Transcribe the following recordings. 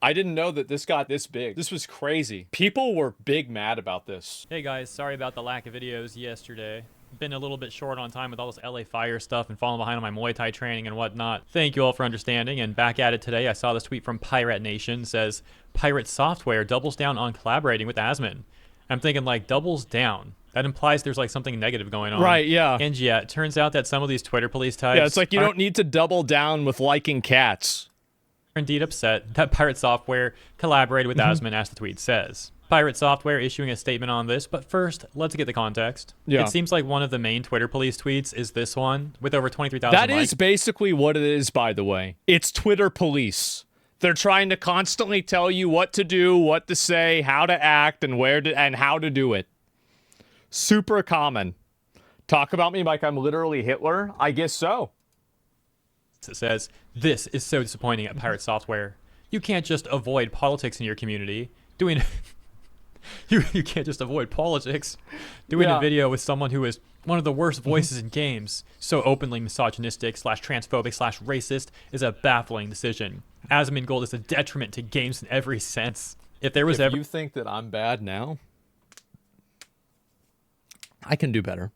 I didn't know that this got this big. This was crazy. People were big mad about this. Hey guys, sorry about the lack of videos yesterday. Been a little bit short on time with all this LA Fire stuff and falling behind on my Muay Thai training and whatnot. Thank you all for understanding, and back at it today. I saw this tweet from Pirate Nation. Says, PirateSoftware doubles down on collaborating with Asmon. I'm thinking like doubles down. That implies there's like something negative going on. Right, yeah. And yeah, it turns out that some of these Twitter police types Yeah, it's like you don't need to double down with liking cats. are indeed upset that PirateSoftware collaborated with Asmon, as the tweet says. PirateSoftware issuing a statement on this, but first, let's get the context. Yeah. It seems like one of the main Twitter police tweets is this one, with over 23,000 likes. That is basically what it is, by the way. It's Twitter police. They're trying to constantly tell you what to do, what to say, how to act, and where to and how to do it. Super common. Talk about me like I'm literally Hitler? I guess so. It says, this is so disappointing at PirateSoftware. You can't just avoid politics in your community. You can't just avoid politics. Doing a video with someone who is one of the worst voices in games, so openly misogynistic / transphobic / racist, is a baffling decision. Asmongold is a detriment to games in every sense. If there was ever you think that I'm bad now, I can do better.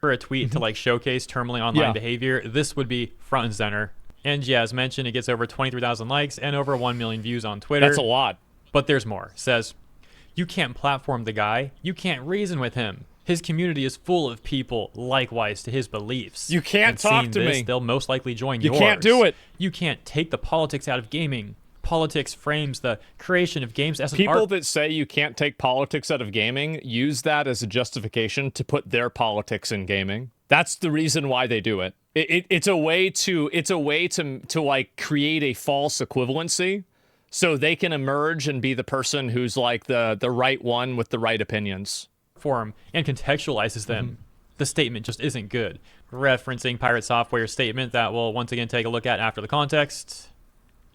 a tweet to like showcase terminally online behavior, this would be front and center. And yeah, as mentioned, it gets over 23,000 likes and over 1 million views on Twitter. That's a lot. But there's more. It says, you can't platform the guy. You can't reason with him. His community is full of people likewise to his beliefs. You can't and talk seeing to this, me. They'll most likely join You yours. can't do it. You can't take the politics out of gaming. Politics frames the creation of games as an People art. that say you can't take politics out of gaming use that as a justification to put their politics in gaming. That's the reason why they do it. It's a way to like create a false equivalency so they can emerge and be the person who's like the right one with the right opinions. Form and contextualizes them. The statement just isn't good. Referencing PirateSoftware's statement that we'll once again take a look at after the context.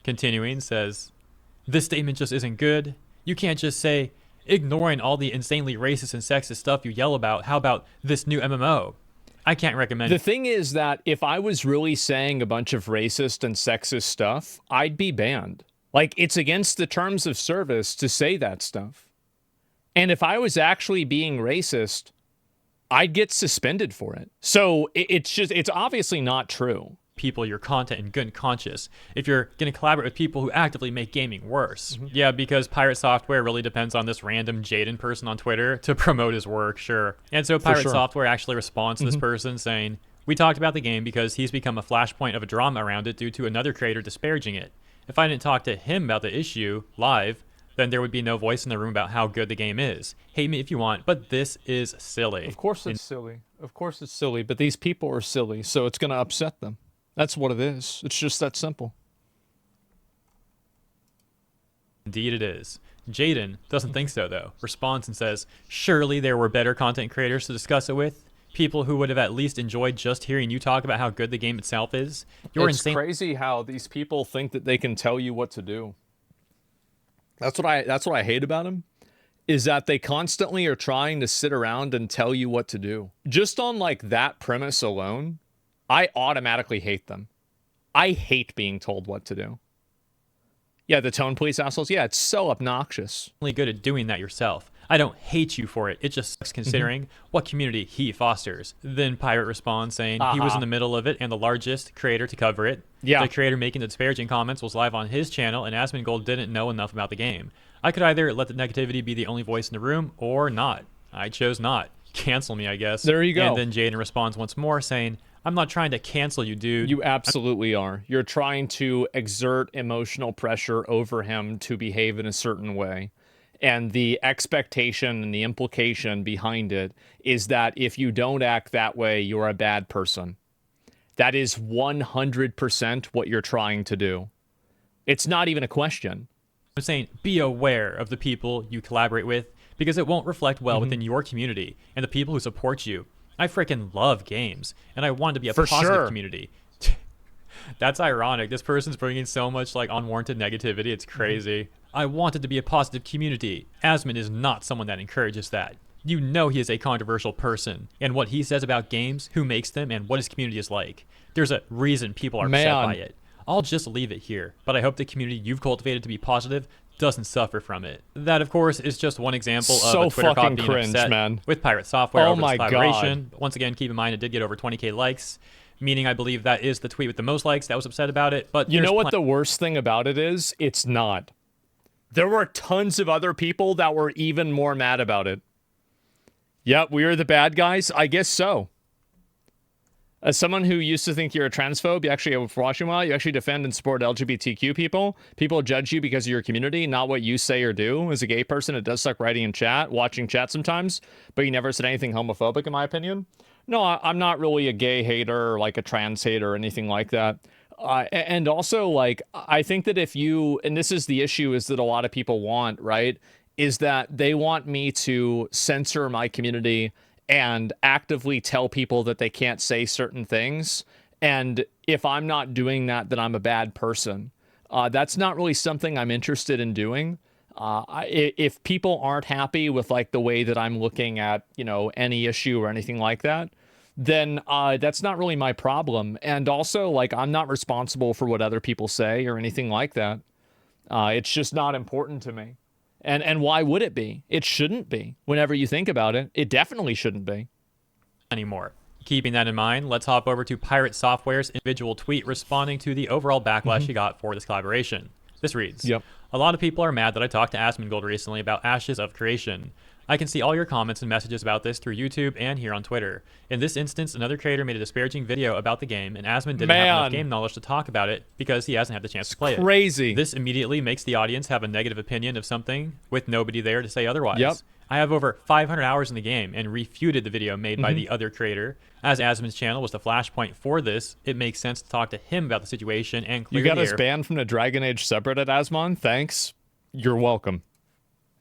Continuing, says, this statement just isn't good. You can't just say, ignoring all the insanely racist and sexist stuff you yell about, how about this new MMO? I can't recommend The it. thing is that if I was really saying a bunch of racist and sexist stuff, I'd be banned. Like, it's against the terms of service to say that stuff. And if I was actually being racist, I'd get suspended for it. So it's obviously not true. People your content and good conscious if you're going to collaborate with people who actively make gaming worse. Yeah, because PirateSoftware really depends on this random Jaden person on Twitter to promote his work, sure. And so PirateSoftware actually responds to this person saying, we talked about the game because he's become a flashpoint of a drama around it due to another creator disparaging it. If I didn't talk to him about the issue live, then there would be no voice in the room about how good the game is. Hate me if you want, but this is silly. Of course it's silly. Of course it's silly, but these people are silly, so it's going to upset them. That's what it is. It's just that simple. Indeed it is. Jaden doesn't think so, though. Responds and says, surely there were better content creators to discuss it with. People who would have at least enjoyed just hearing you talk about how good the game itself is. It's crazy how these people think that they can tell you what to do. That's what I hate about them, is that they constantly are trying to sit around and tell you what to do. Just on like that premise alone, I automatically hate them. I hate being told what to do. Yeah, the tone police assholes. Yeah, it's so obnoxious. Only good at doing that yourself. I don't hate you for it. It just sucks considering what community he fosters. Then Pirate responds saying he was in the middle of it and the largest creator to cover it. Yeah. The creator making the disparaging comments was live on his channel, and Asmongold didn't know enough about the game. I could either let the negativity be the only voice in the room or not. I chose not. Cancel me, I guess. There you go. And then Jaden responds once more saying, I'm not trying to cancel you, dude. You absolutely are. You're trying to exert emotional pressure over him to behave in a certain way. And the expectation and the implication behind it is that if you don't act that way, you're a bad person. That is 100% what you're trying to do. It's not even a question. I'm saying be aware of the people you collaborate with because it won't reflect well within your community and the people who support you. I freaking love games, and I want it to be a positive community. That's ironic. This person's bringing so much like unwarranted negativity. It's crazy. I want it to be a positive community. Asmon is not someone that encourages that. You know he is a controversial person, and what he says about games, who makes them, and what his community is like. There's a reason people are upset by it. I'll just leave it here, but I hope the community you've cultivated to be positive doesn't suffer from it. That, of course, is just one example So of a Twitter fucking bot being cringe, upset man. with PirateSoftware Oh over this my collaboration. But once again, keep in mind it did get over 20k likes, meaning I believe that is the tweet with the most likes that was upset about it. But You know what the worst thing about it is? It's not. There were tons of other people that were even more mad about it. Yep, we are the bad guys? I guess so. As someone who used to think you're a transphobe, you actually, for watching a while, you actually defend and support LGBTQ people. People judge you because of your community, not what you say or do. As a gay person, it does suck writing in chat, watching chat sometimes, but you never said anything homophobic, in my opinion. No, I'm not really a gay hater or like a trans hater or anything like that. And also, like, I think that if you, and this is the issue, is that a lot of people want, right, is that they want me to censor my community and actively tell people that they can't say certain things. And if I'm not doing that, then I'm a bad person. That's not really something I'm interested in doing. If people aren't happy with like the way that I'm looking at, you know, any issue or anything like that, then that's not really my problem. And also, like, I'm not responsible for what other people say or anything like that. It's just not important to me. And why would it be? It shouldn't be. Whenever you think about it, it definitely shouldn't be. Anymore. Keeping that in mind, let's hop over to PirateSoftware's individual tweet responding to the overall backlash he got for this collaboration. This reads, Yep. A lot of people are mad that I talked to Asmongold recently about Ashes of Creation. I can see all your comments and messages about this through YouTube and here on Twitter. In this instance, another creator made a disparaging video about the game, and Asmon didn't have enough game knowledge to talk about it because he hasn't had the chance to play it. Crazy. This immediately makes the audience have a negative opinion of something with nobody there to say otherwise. Yep. I have over 500 hours in the game and refuted the video made by the other creator. As Asmon's channel was the flashpoint for this, it makes sense to talk to him about the situation and clear You got the us air. banned from the Dragon Age subreddit, Asmon? Thanks. You're welcome.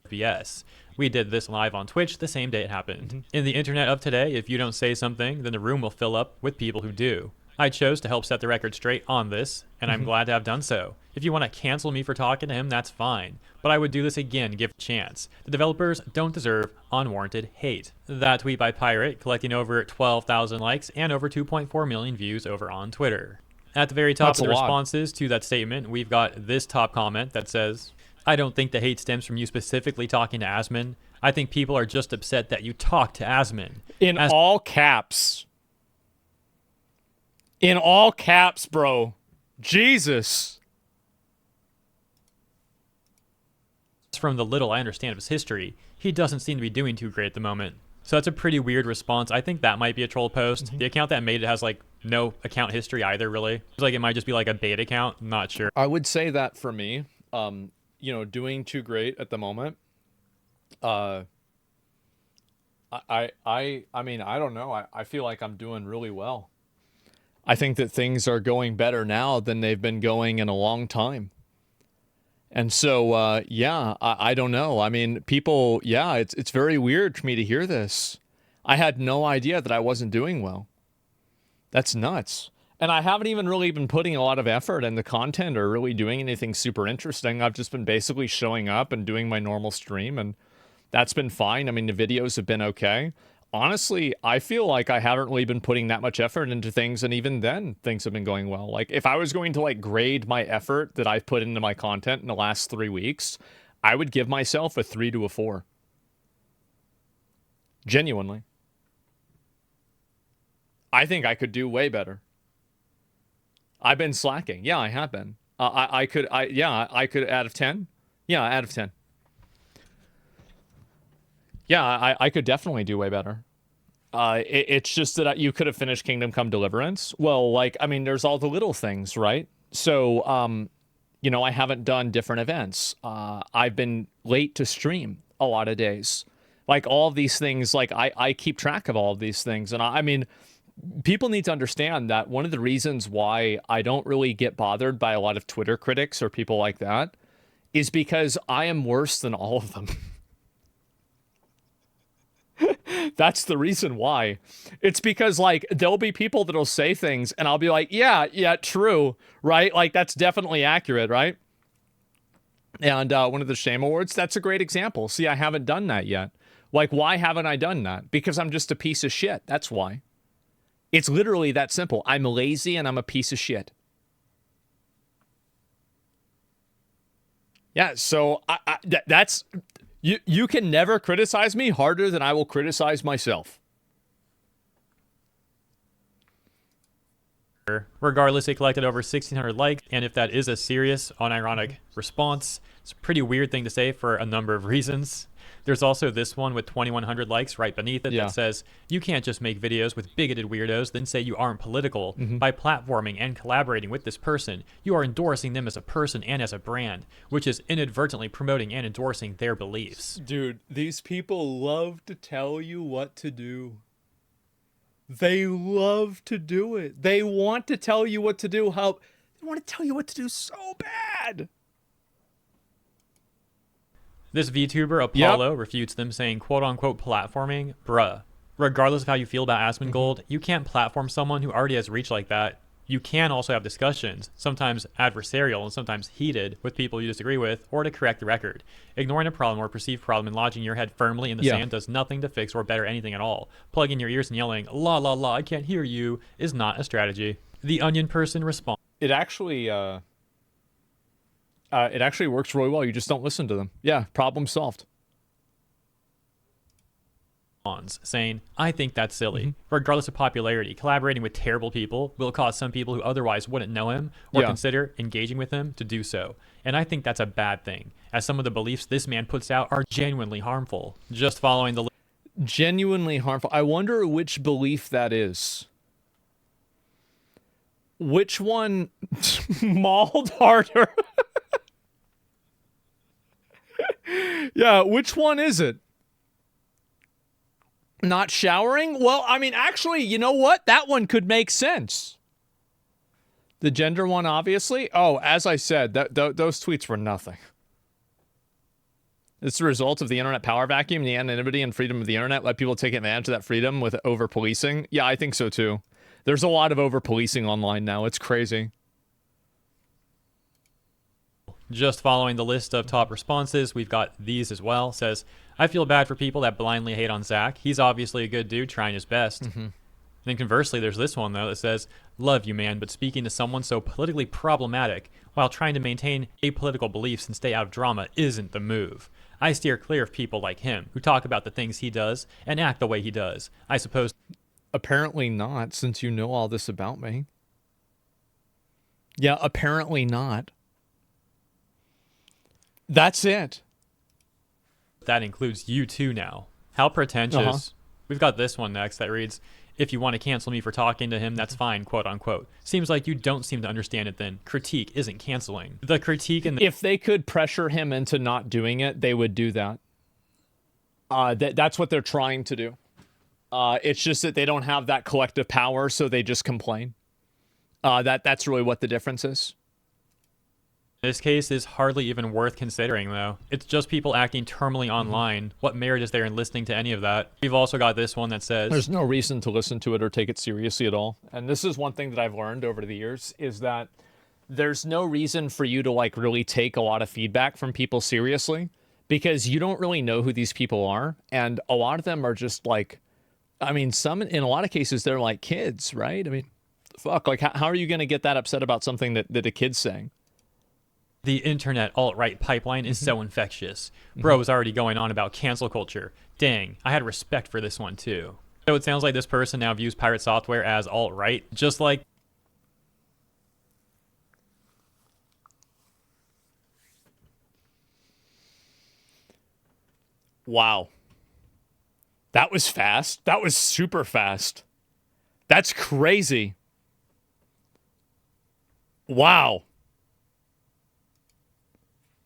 BS. We did this live on Twitch the same day it happened. In the internet of today, if you don't say something, then the room will fill up with people who do. I chose to help set the record straight on this, and I'm glad to have done so. If you want to cancel me for talking to him, that's fine. But I would do this again, give it a chance. The developers don't deserve unwarranted hate. That tweet by Pirate, collecting over 12,000 likes and over 2.4 million views over on Twitter. At the very top That's of the a lot. responses to that statement, we've got this top comment that says, I don't think the hate stems from you specifically talking to Asmon. I think people are just upset that you talked to Asmon. In all caps. In all caps, bro. Jesus. From the little I understand of his history, he doesn't seem to be doing too great at the moment. So that's a pretty weird response. I think that might be a troll post. The account that made it has like no account history either, really. It's like it might just be like a bait account. I'm not sure. I would say that for me, you know, doing too great at the moment. I mean, I don't know. I feel like I'm doing really well. I think that things are going better now than they've been going in a long time. And so, yeah, I don't know. I mean, people, yeah, it's very weird for me to hear this. I had no idea that I wasn't doing well. That's nuts. And I haven't even really been putting a lot of effort into content or really doing anything super interesting. I've just been basically showing up and doing my normal stream, and that's been fine. I mean, the videos have been okay. Honestly, I feel like I haven't really been putting that much effort into things, and even then, things have been going well. Like, if I was going to, like, grade my effort that I've put into my content in the last 3 weeks, I would give myself a 3 to a 4. Genuinely. I think I could do way better. I've been slacking. Yeah, I have been. I could out of 10. Yeah, out of 10. Yeah, I could definitely do way better. It's just that you could have finished Kingdom Come Deliverance. Well, like, I mean, there's all the little things, right? So, you know, I haven't done different events. I've been late to stream a lot of days. Like, all of these things, like, I keep track of all of these things. And I mean, people need to understand that one of the reasons why I don't really get bothered by a lot of Twitter critics or people like that is because I am worse than all of them. That's the reason why. It's because, like, there'll be people that'll say things and I'll be like, yeah, true, right? Like, that's definitely accurate, right? And one of the Shame Awards, that's a great example. See, I haven't done that yet. Like, why haven't I done that? Because I'm just a piece of shit. That's why. It's literally that simple. I'm lazy and I'm a piece of shit. Yeah, so that's you can never criticize me harder than I will criticize myself. Regardless, it collected over 1,600 likes, and if that is a serious, unironic response, it's a pretty weird thing to say for a number of reasons. There's also this one with 2,100 likes right beneath it that says, you can't just make videos with bigoted weirdos, then say you aren't political. By platforming and collaborating with this person, you are endorsing them as a person and as a brand, which is inadvertently promoting and endorsing their beliefs. Dude, these people love to tell you what to do. They love to do it. They want to tell you what to do. They want to tell you what to do so bad. This VTuber, Apollo, refutes them, saying, quote-unquote platforming, bruh. Regardless of how you feel about Asmongold, you can't platform someone who already has reach like that. You can also have discussions, sometimes adversarial and sometimes heated, with people you disagree with, or to correct the record. Ignoring a problem or perceived problem and lodging your head firmly in the sand does nothing to fix or better anything at all. Plugging your ears and yelling, la la la, I can't hear you, is not a strategy. The Onion person responds. It actually works really well. You just don't listen to them. Yeah, problem solved. Saying, I think that's silly. Regardless of popularity, collaborating with terrible people will cause some people who otherwise wouldn't know him or consider engaging with him to do so. And I think that's a bad thing, as some of the beliefs this man puts out are genuinely harmful. Just following the genuinely harmful. I wonder which belief that is. Which one mauled harder? Yeah, which one is it? Not showering? Well, I mean, actually, you know what? That one could make sense. The gender one, obviously. Oh, as I said, those tweets were nothing. It's the result of the internet power vacuum, the anonymity and freedom of the internet. Let people take advantage of that freedom with over-policing. Yeah, I think so too. There's a lot of over-policing online now. It's crazy. Just following the list of top responses, we've got these as well. Says, I feel bad for people that blindly hate on Zach. He's obviously a good dude trying his best. Then conversely, there's this one, though, that says, love you, man, but speaking to someone so politically problematic while trying to maintain apolitical beliefs and stay out of drama isn't the move. I steer clear of people like him who talk about the things he does and act the way he does. I suppose. Apparently not, since you know all this about me. Yeah, apparently not. That's it. That includes you too now. How pretentious. We've got this one next that reads, if you want to cancel me for talking to him, that's fine, quote unquote. Seems like you don't seem to understand it then. Critique isn't canceling. The critique and if they could pressure him into not doing it, they would do that. That's what they're trying to do. It's just that they don't have that collective power, so they just complain. That's really what the difference is. This case is hardly even worth considering, though. It's just people acting terminally online. What merit is there in listening to any of that? We've also got this one that says, there's no reason to listen to it or take it seriously at all. And this is one thing that I've learned over the years, is that there's no reason for you to like really take a lot of feedback from people seriously, because you don't really know who these people are. And a lot of them are just like, I mean, in a lot of cases, they're like kids, right? I mean, fuck, like how are you going to get that upset about something that a kid's saying? The internet alt-right pipeline is so infectious. Bro was already going on about cancel culture. Dang, I had respect for this one too. So it sounds like this person now views PirateSoftware as alt-right, just like... Wow. That was fast. That was super fast. That's crazy. Wow.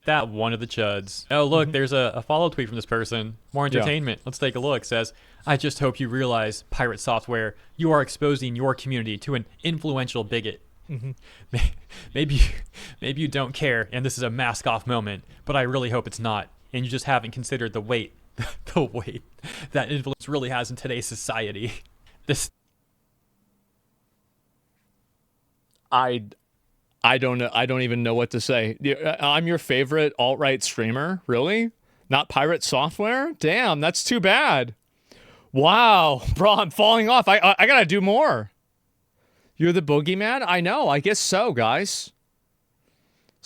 That one of the chuds. Oh, look, there's a follow tweet from this person. More entertainment. Let's take a look. Says, I just hope you realize, PirateSoftware, you are exposing your community to an influential bigot. Maybe you don't care, and this is a mask-off moment, but I really hope it's not, and you just haven't considered the weight, the weight that influence really has in today's society. I don't know. I don't even know what to say. I'm your favorite alt-right streamer? Really? Not PirateSoftware? Damn, that's too bad. Wow. Bro, I'm falling off. I gotta do more. You're the boogeyman? I know. I guess so, guys.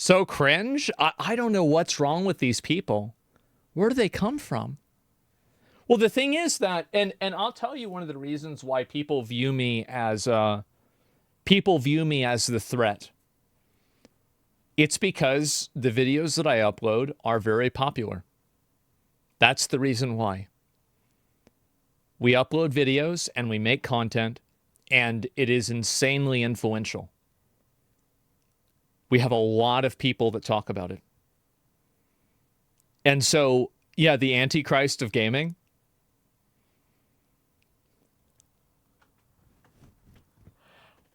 So cringe? I don't know what's wrong with these people. Where do they come from? Well, the thing is that, and I'll tell you one of the reasons why people view me as the threat. It's because the videos that I upload are very popular. That's the reason why. We upload videos and we make content, and it is insanely influential. We have a lot of people that talk about it. And so, yeah, the Antichrist of gaming.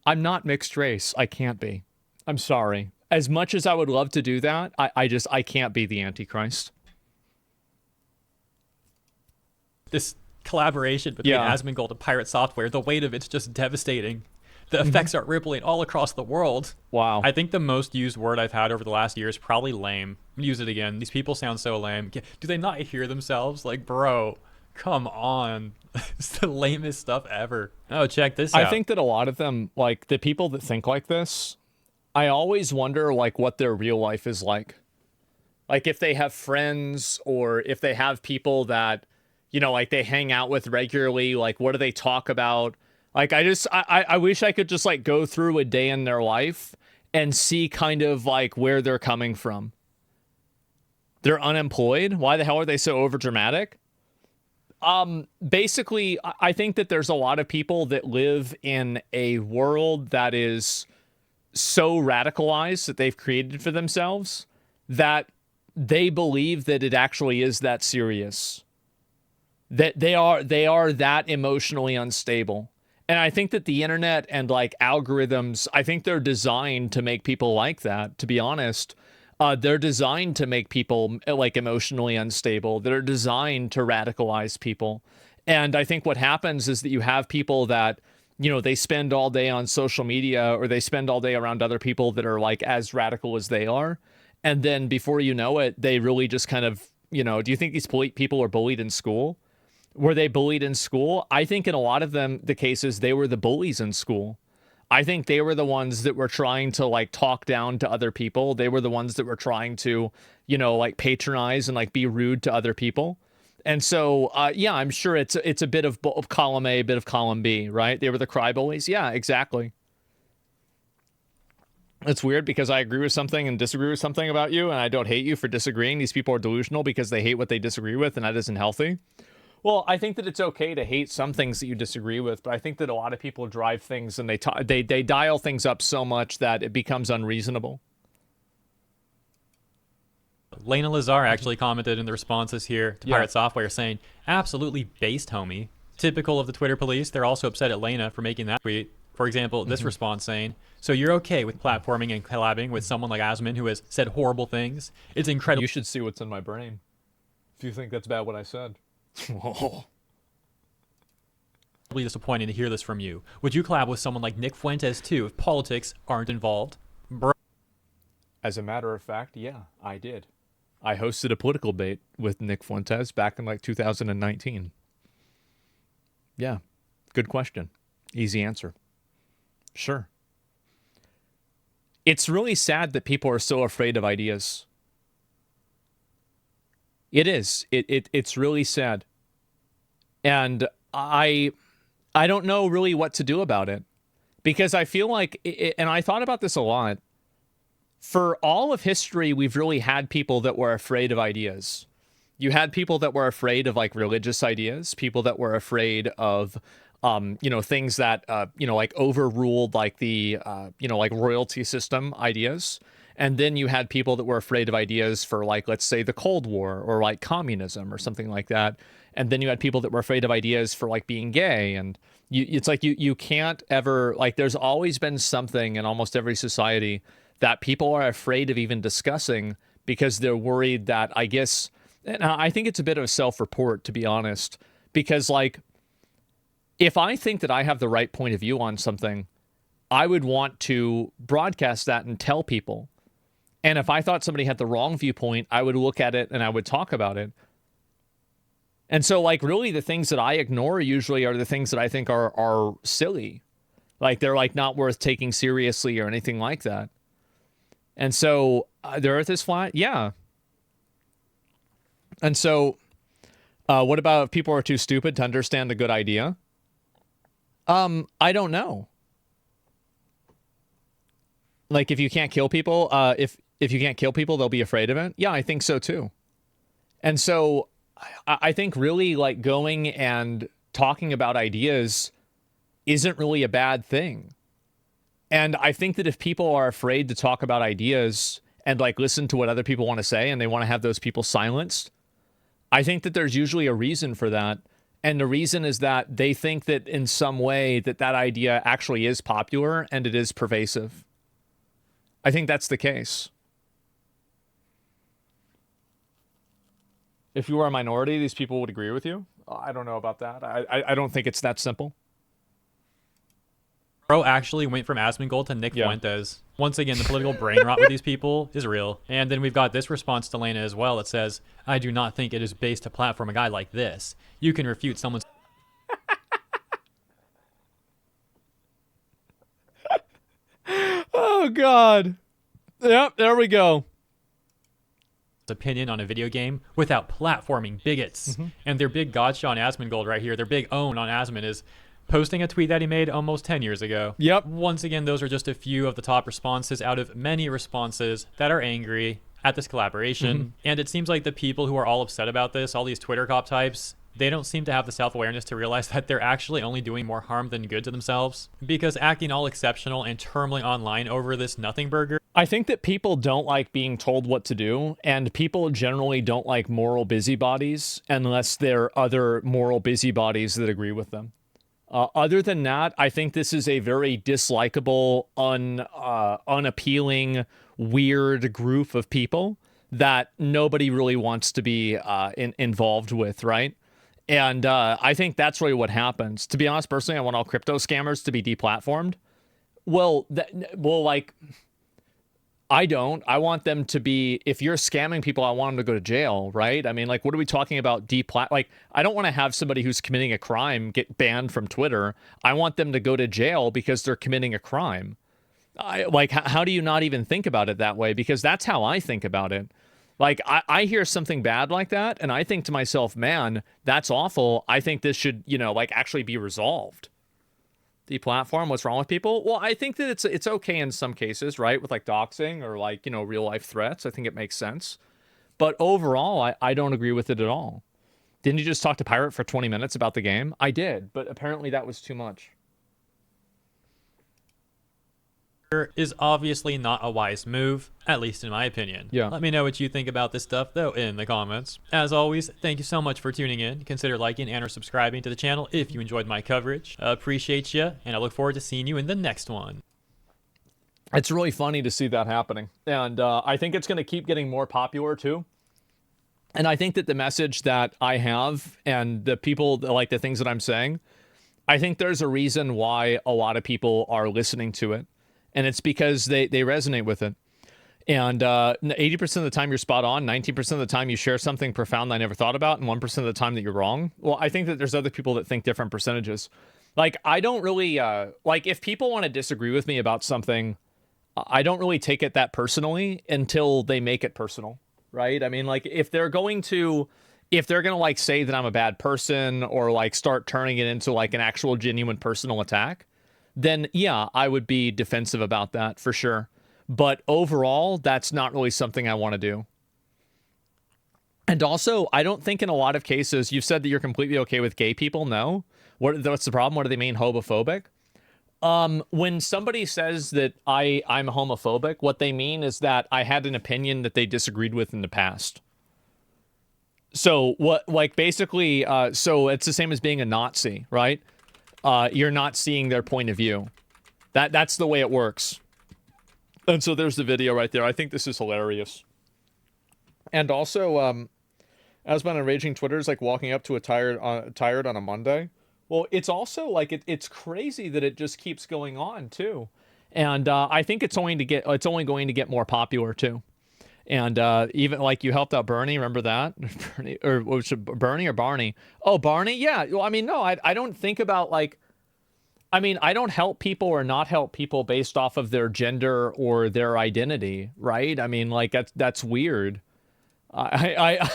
I'm not mixed race. I can't be. I'm sorry. As much as I would love to do that, I can't be the Antichrist. This collaboration between Asmongold and PirateSoftware, the weight of it's just devastating. The effects are rippling all across the world. Wow. I think the most used word I've had over the last year is probably lame. Use it again. These people sound so lame. Do they not hear themselves? Like, bro, come on. It's the lamest stuff ever. Oh, check this out. I think that a lot of them, like the people that think like this, I always wonder like what their real life is like. Like if they have friends or if they have people that, you know, like they hang out with regularly, like what do they talk about? Like I wish I could just like go through a day in their life and see kind of like where they're coming from. They're unemployed. Why the hell are they so overdramatic? Basically, I think that there's a lot of people that live in a world that is so radicalized that they've created for themselves that they believe that it actually is that serious. That they are that emotionally unstable. And I think that the internet and like algorithms, I think they're designed to make people like that, to be honest. They're designed to make people like emotionally unstable. They're designed to radicalize people. And I think what happens is that you have people that, you know, they spend all day on social media or they spend all day around other people that are like as radical as they are. And then before you know it, they really just kind of, you know, do you think these people are bullied in school? Were they bullied in school? I think in a lot of the cases, they were the bullies in school. I think they were the ones that were trying to like talk down to other people. They were the ones that were trying to, you know, like patronize and like be rude to other people. And so, yeah, I'm sure it's a bit of column A, a bit of column B, right? They were the cry bullies. Yeah, exactly. It's weird because I agree with something and disagree with something about you, and I don't hate you for disagreeing. These people are delusional because they hate what they disagree with, and that isn't healthy. Well, I think that it's okay to hate some things that you disagree with, but I think that a lot of people drive things and they dial things up so much that it becomes unreasonable. Lena Lazar actually commented in the responses here to PirateSoftware saying, absolutely based, homie. Typical of the Twitter police, they're also upset at Lena for making that tweet. For example, this response saying, so you're okay with platforming and collabing with someone like Asmon who has said horrible things? It's incredible. You should see what's in my brain if you think that's bad what I said. Disappointing to hear this from you. Would you collab with someone like Nick Fuentes too if politics aren't involved? Bro. As a matter of fact, yeah, I did. I hosted a political debate with Nick Fuentes back in like 2019. Yeah, good question. Easy answer. Sure. It's really sad that people are so afraid of ideas. It is. It's really sad. And I don't know really what to do about it. Because I feel like, and I thought about this a lot, for all of history, we've really had people that were afraid of ideas. You had people that were afraid of like religious ideas, people that were afraid of, you know, things that, you know, like overruled like the, you know, like royalty system ideas. And then you had people that were afraid of ideas for like, let's say the Cold War or like communism or something like that. And then you had people that were afraid of ideas for like being gay. And it's like you can't ever, like there's always been something in almost every society that people are afraid of even discussing because they're worried that, I guess, and I think it's a bit of a self-report, to be honest, because like if I think that I have the right point of view on something, I would want to broadcast that and tell people. And if I thought somebody had the wrong viewpoint, I would look at it and I would talk about it. And so, like, really the things that I ignore usually are the things that I think are silly. Like, they're, like, not worth taking seriously or anything like that. And so, The Earth is flat. Yeah. And so, what about if people are too stupid to understand a good idea? I don't know. Like, if you can't kill people, if you can't kill people, they'll be afraid of it. Yeah, I think so too. And so, I think really like going and talking about ideas isn't really a bad thing. And I think that if people are afraid to talk about ideas and like listen to what other people want to say and they want to have those people silenced, I think that there's usually a reason for that. And the reason is that they think that in some way that that idea actually is popular and it is pervasive. I think that's the case. If you were a minority, these people would agree with you. I don't know about that. I don't think it's that simple. Bro actually went from Asmongold to Nick Fuentes. Once again, the political brain rot with these people is real. And then we've got this response to Lena as well. It says, I do not think it is based to platform a guy like this. You can refute someone's Oh, God. Yep, there we go. Opinion on a video game without platforming bigots. And their big gotcha on Asmongold right here, their big own on Asmon is posting a tweet that he made almost 10 years ago. Yep. Once again, those are just a few of the top responses out of many responses that are angry at this collaboration. And it seems like the people who are all upset about this, all these Twitter cop types, they don't seem to have the self-awareness to realize that they're actually only doing more harm than good to themselves. Because acting all exceptional and termling online over this nothing burger. I think that people don't like being told what to do, and people generally don't like moral busybodies unless there are other moral busybodies that agree with them. Other than that, I think this is a very dislikable, unappealing, weird group of people that nobody really wants to be involved with, right? And I think that's really what happens. To be honest, personally, I want all crypto scammers to be deplatformed. I don't. I want them to be, if you're scamming people, I want them to go to jail, right? I mean, like, what are we talking about? Like, I don't want to have somebody who's committing a crime get banned from Twitter. I want them to go to jail because they're committing a crime. How do you not even think about it that way? Because that's how I think about it. Like, I hear something bad like that, and I think to myself, man, that's awful. I think this should, actually be resolved. Deplatform, what's wrong with people? Well, I think that it's okay in some cases, right? With like doxing or like, real life threats. I think it makes sense. But overall, I don't agree with it at all. Didn't you just talk to Pirate for 20 minutes about the game? I did, but apparently that was too much. Is obviously not a wise move, at least in my opinion. Yeah. Let me know what you think about this stuff, though, in the comments. As always, thank you so much for tuning in. Consider liking and or subscribing to the channel if you enjoyed my coverage. Appreciate you, and I look forward to seeing you in the next one. It's really funny to see that happening. And I think it's going to keep getting more popular, too. And I think that the message that I have and the people that like the things that I'm saying, I think there's a reason why a lot of people are listening to it. And it's because they resonate with it. And 80% of the time you're spot on, 19% of the time you share something profound I never thought about, and 1% of the time that you're wrong. Well, I think that there's other people that think different percentages. Like, I don't really, if people want to disagree with me about something, I don't really take it that personally until they make it personal, right? I mean, like, if they're going to like say that I'm a bad person or like start turning it into like an actual genuine personal attack, then yeah, I would be defensive about that for sure. But overall, that's not really something I want to do. And also, I don't think in a lot of cases, you've said that you're completely okay with gay people. No. What's the problem? What do they mean? Homophobic? When somebody says that I'm homophobic, what they mean is that I had an opinion that they disagreed with in the past. So basically, so it's the same as being a Nazi, right? You're not seeing their point of view. That's the way it works. And so there's the video right there. I think this is hilarious. And also, Asmongold on Raging Twitter is like walking up to a tired on a Monday. Well, it's also like it's crazy that it just keeps going on too. And I think it's only going to get more popular too. And even like you helped out Bernie, remember that? Bernie, or was it Bernie or Barney? Oh, Barney, yeah. Well, I mean, no, I don't think about like I mean, I don't help people or not help people based off of their gender or their identity, right? I mean, like that's weird. I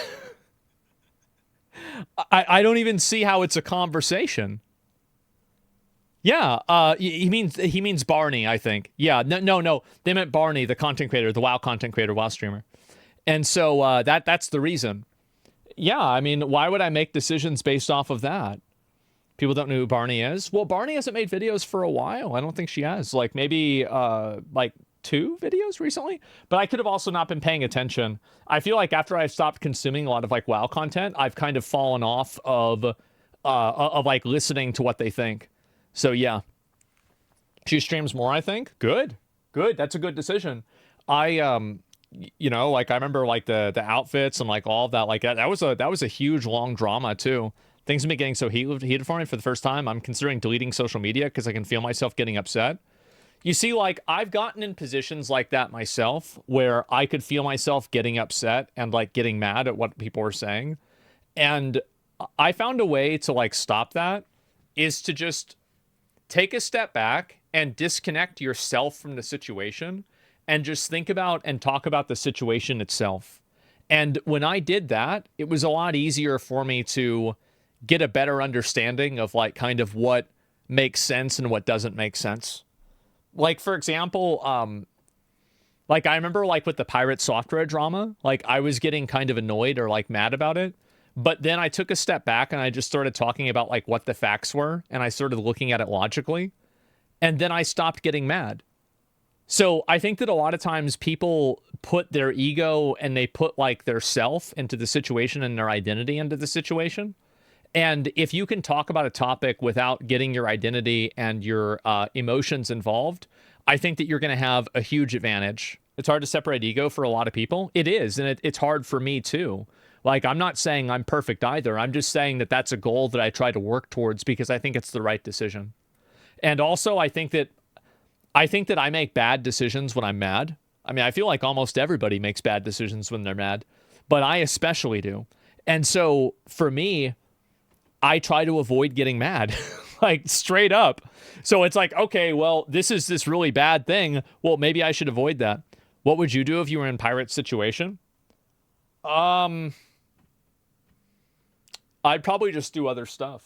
I don't even see how it's a conversation. Yeah, he means Barney, I think. Yeah, no. They meant Barney, the content creator, the WoW content creator, WoW streamer. And so that's the reason. Yeah, I mean, why would I make decisions based off of that? People don't know who Barney is. Well, Barney hasn't made videos for a while. I don't think she has. Like maybe like 2 videos recently. But I could have also not been paying attention. I feel like after I've stopped consuming a lot of like WoW content, I've kind of fallen off of like listening to what they think. So yeah, she streams more, I think. Good. That's a good decision. I you know, like I remember like the outfits and like all of that. Like that was a huge long drama too. Things have been getting so heated for me for the first time. I'm considering deleting social media because I can feel myself getting upset. You see, like I've gotten in positions like that myself where I could feel myself getting upset and like getting mad at what people are saying. And I found a way to like stop that is to just take a step back and disconnect yourself from the situation and just think about and talk about the situation itself. And when I did that, it was a lot easier for me to get a better understanding of like kind of what makes sense and what doesn't make sense. Like, for example, like I remember like with the PirateSoftware drama, like I was getting kind of annoyed or like mad about it. But then I took a step back and I just started talking about like what the facts were. And I started looking at it logically. And then I stopped getting mad. So I think that a lot of times people put their ego and they put like their self into the situation and their identity into the situation. And if you can talk about a topic without getting your identity and your emotions involved, I think that you're going to have a huge advantage. It's hard to separate ego for a lot of people. It is, and it's hard for me too. Like, I'm not saying I'm perfect either. I'm just saying that that's a goal that I try to work towards because I think it's the right decision. And also, I think that I make bad decisions when I'm mad. I mean, I feel like almost everybody makes bad decisions when they're mad, but I especially do. And so for me, I try to avoid getting mad, like straight up. So it's like, okay, well, this is this really bad thing. Well, maybe I should avoid that. What would you do if you were in Pirate's situation? I'd probably just do other stuff.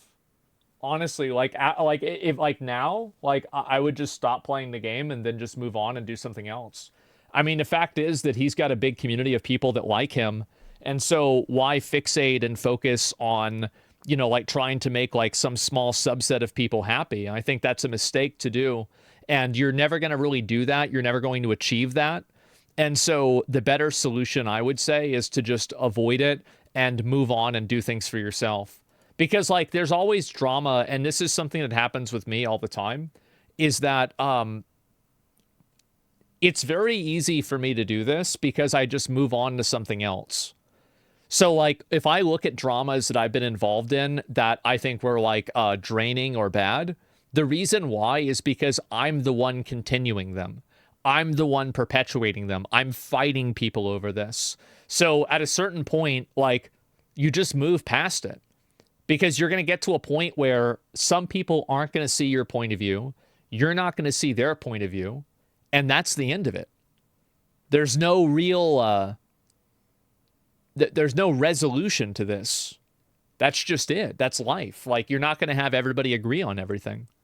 Honestly, like if like now, like I would just stop playing the game and then just move on and do something else. I mean, the fact is that he's got a big community of people that like him, and so why fixate and focus on, you know, like trying to make like some small subset of people happy? I think that's a mistake to do, and you're never going to really do that. You're never going to achieve that. And so the better solution, I would say, is to just avoid it and move on and do things for yourself. Because like there's always drama, and this is something that happens with me all the time, is that it's very easy for me to do this because I just move on to something else. So like if I look at dramas that I've been involved in that I think were like draining or bad, the reason why is because I'm the one continuing them. I'm the one perpetuating them. I'm fighting people over this. So at a certain point, like you just move past it. Because you're going to get to a point where some people aren't going to see your point of view. You're not going to see their point of view. And that's the end of it. There's no real, there's no resolution to this. That's just it. That's life. Like, you're not going to have everybody agree on everything.